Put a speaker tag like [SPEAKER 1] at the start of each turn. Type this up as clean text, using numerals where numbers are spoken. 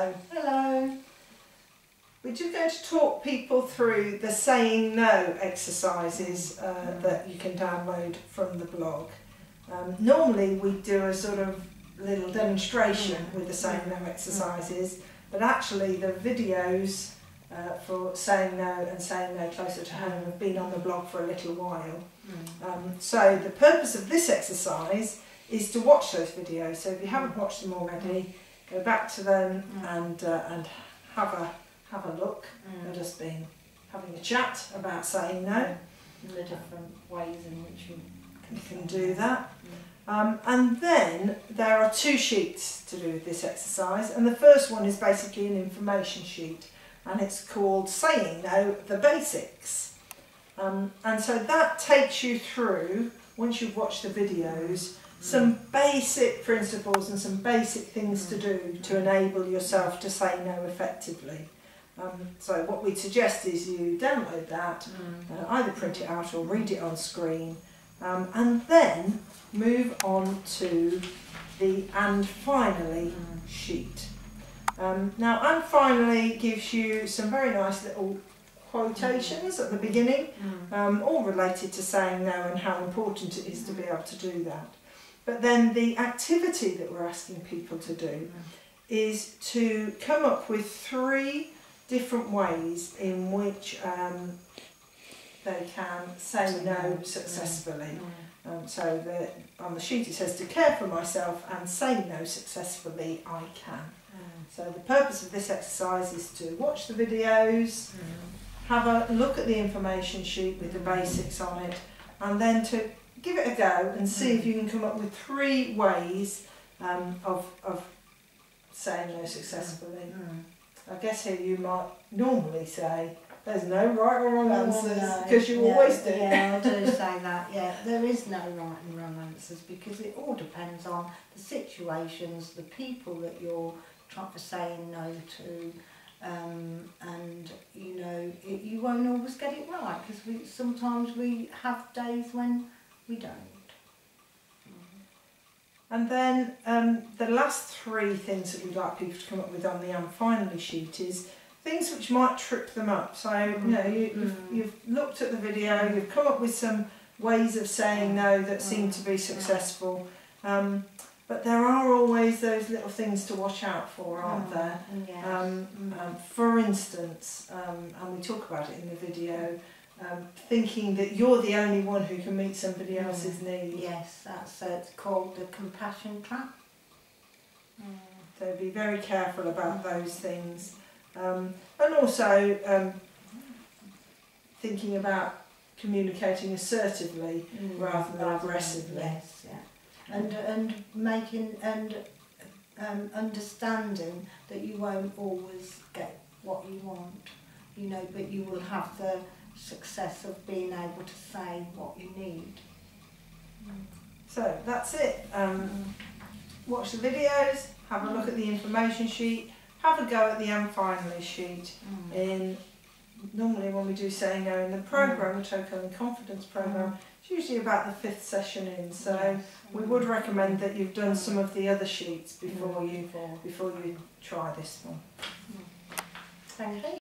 [SPEAKER 1] Hello.
[SPEAKER 2] Hello.
[SPEAKER 1] We're just going to talk people through the saying no exercises that you can download from the blog. Normally we do a sort of little demonstration with the saying no exercises, but actually the videos for saying no and saying no closer to home have been on the blog for a little while. So the purpose of this exercise is to watch those videos. So if you haven't watched them already, go back to them and have a look at us being having a chat about saying no.
[SPEAKER 2] The different ways in which you
[SPEAKER 1] can do that. And then there are two sheets to do with this exercise, and the first one is basically an information sheet, and it's called Saying No, the Basics. And so that takes you through, once you've watched the videos, some basic principles and some basic things to do to enable yourself to say no effectively. So what we'd suggest is you download that, either print it out or read it on screen, and then move on to the and finally sheet. Now, and finally gives you some very nice little quotations at the beginning, all related to saying no and how important it is to be able to do that. But then the activity that we're asking people to do is to come up with 3 different ways in which they can say no successfully. So on the sheet it says to care for myself and say no successfully I can. So the purpose of this exercise is to watch the videos, have a look at the information sheet with the basics on it, and then to give it a go and see if you can come up with 3 ways of saying no successfully. I guess here you might normally say there's no right or wrong answers, because you always do.
[SPEAKER 2] Yeah, I do say that, yeah. There is no right and wrong answers because it all depends on the situations, the people that you're trying to say no to, and you know, you won't always get it right because sometimes we have days when we don't.
[SPEAKER 1] And then the last 3 things that we'd like people to come up with on the and finally sheet is things which might trip them up. So you know, you've looked at the video, you've come up with some ways of saying no that seem to be successful, but there are always those little things to watch out for, aren't there? For instance, and we talk about it in the video, thinking that you're the only one who can meet somebody else's need.
[SPEAKER 2] Yes, that's it's called the compassion trap.
[SPEAKER 1] So be very careful about those things. And also thinking about communicating assertively rather than aggressively.
[SPEAKER 2] Yes, yeah. And making and understanding that you won't always get what you want, you know, but you will have the success of being able to say what you need.
[SPEAKER 1] So that's it. Watch the videos, have a look at the information sheet, have a go at the and finally sheet. Normally when we do saying no in the programme, the Total and Confidence programme, it's usually about the 5th session in, so we would recommend that you've done some of the other sheets before you try this one.
[SPEAKER 2] Thank you.